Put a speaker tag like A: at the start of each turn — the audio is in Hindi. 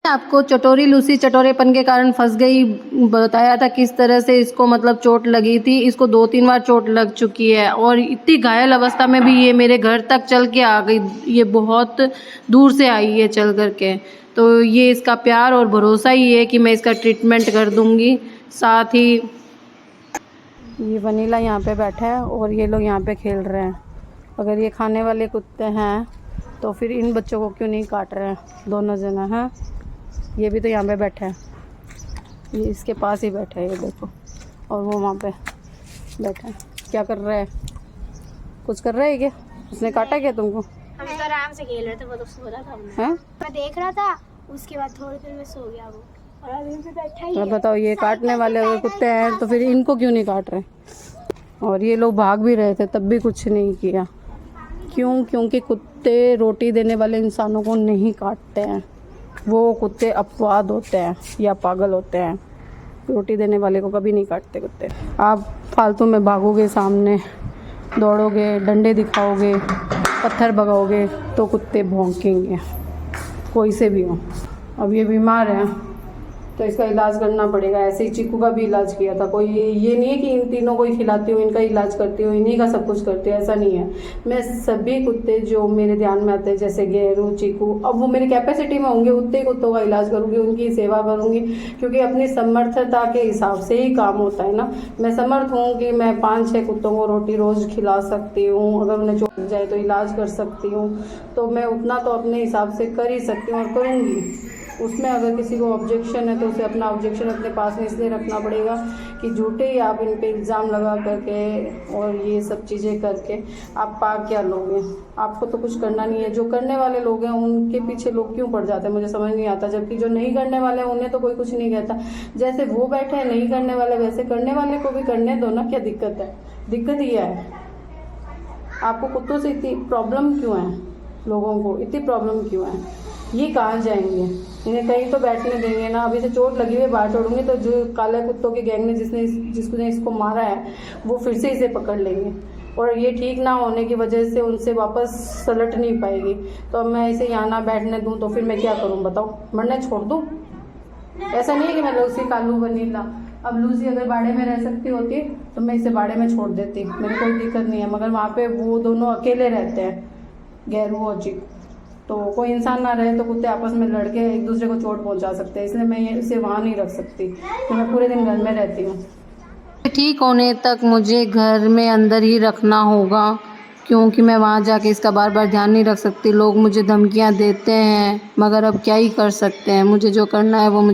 A: आपको चटोरी लूसी चटोरेपन के कारण फंस गई, बताया था किस तरह से इसको मतलब चोट लगी थी। इसको 2-3 बार चोट लग चुकी है और इतनी घायल अवस्था में भी ये मेरे घर तक चल के आ गई। ये बहुत दूर से आई है चल कर के। तो ये इसका प्यार और भरोसा ही है कि मैं इसका ट्रीटमेंट कर दूँगी। साथ ही ये वनीला यहाँ पे बैठा है और ये लोग यहाँ पे खेल रहे हैं। अगर ये खाने वाले कुत्ते हैं तो फिर इन बच्चों को क्यों नहीं काट रहे हैं दोनों जना? हैं, ये भी तो यहाँ पे बैठा है, ये इसके पास ही बैठा है, ये देखो। और वो वहाँ पे बैठा है, क्या कर रहा है? कुछ कर रहा है क्या? उसने काटा क्या तुमको?
B: हम तो आराम से खेल रहे थे, वो तो सो रहा था।
A: हैं?
B: मैं देख रहा था, उसके बाद थोड़ी देर में सो गया वो, और अभी भी बैठा ही है।
A: बताओ, ये काटने वाले अगर कुत्ते हैं तो फिर इनको क्यों नहीं काट रहे? और ये लोग भाग भी रहे थे तब भी कुछ नहीं किया। क्यों? क्योंकि कुत्ते रोटी देने वाले इंसानों को नहीं काटते हैं। वो कुत्ते अपवाद होते हैं या पागल होते हैं, रोटी देने वाले को कभी नहीं काटते कुत्ते। आप फालतू में भागोगे, सामने दौड़ोगे, डंडे दिखाओगे, पत्थर भगाओगे तो कुत्ते भौंकेंगे, कोई से भी हो। अब ये बीमार है तो इसका इलाज करना पड़ेगा। ऐसे ही चीकू का भी इलाज किया था। कोई ये नहीं है कि इन तीनों को ही खिलाती हूँ, इनका इलाज करती हूँ, इन्हीं का सब कुछ करती हूँ, ऐसा नहीं है। मैं सभी कुत्ते जो मेरे ध्यान में आते हैं, जैसे गेरू, चीकू, अब वो मेरी कैपेसिटी में होंगे उतने कुत्तों का इलाज करूँगी, उनकी सेवा करूँगी, क्योंकि अपनी समर्थता के हिसाब से ही काम होता है ना। मैं समर्थ हूँ कि मैं 5-6 कुत्तों को रोटी रोज़ खिला सकती हूँ, अगर उन्हें चोट लग जाए तो इलाज कर सकती हूँ, तो मैं उतना तो अपने हिसाब से कर ही सकती हूँ और करूँगी। उसमें अगर किसी को ऑब्जेक्शन है तो उसे अपना ऑब्जेक्शन अपने पास में इसलिए रखना पड़ेगा कि झूठे ही आप इन पे इल्ज़ाम लगा करके और ये सब चीज़ें करके आप पा क्या लोगे? आपको तो कुछ करना नहीं है। जो करने वाले लोग हैं उनके पीछे लोग क्यों पड़ जाते हैं, मुझे समझ नहीं आता। जबकि जो नहीं करने वाले हैं उन्हें तो कोई कुछ नहीं कहता। जैसे वो बैठे हैं नहीं करने वाले, वैसे करने वाले को भी करने दो ना। क्या दिक्कत है? दिक्कत ये है, आपको कुत्तों से इतनी प्रॉब्लम क्यों है? लोगों को इतनी प्रॉब्लम क्यों है? ये कहाँ जाएंगे? इन्हें कहीं तो बैठने देंगे ना। अभी से चोट लगी हुई बाहर छोड़ूंगी तो जो काले कुत्तों के गैंग ने जिसने इसको मारा है वो फिर से इसे पकड़ लेंगे और ये ठीक ना होने की वजह से उनसे वापस सलट नहीं पाएगी। तो अब मैं इसे यहाँ ना बैठने दूँ तो फिर मैं क्या करूँ बताओ? मरने छोड़ दूँ? ऐसा नहीं है कि मैं लूसी कालू वनीला। अब लूसी अगर बाड़े में रह सकती होती तो मैं इसे बाड़े में छोड़ देती, मेरी कोई दिक्कत नहीं है। मगर वहाँ पे वो दोनों अकेले रहते हैं, गैरू और चीकू, तो कोई इंसान ना रहे तो कुत्ते आपस में लड़के एक दूसरे को चोट पहुंचा सकते हैं। इसलिए मैं इसे वहाँ नहीं रख सकती, तो मैं पूरे दिन घर में रहती हूँ। ठीक होने तक मुझे घर में अंदर ही रखना होगा, क्योंकि मैं वहाँ जाके इसका बार बार ध्यान नहीं रख सकती। लोग मुझे धमकियाँ देते हैं मगर अब क्या ही कर सकते हैं। मुझे जो करना है वो मुझे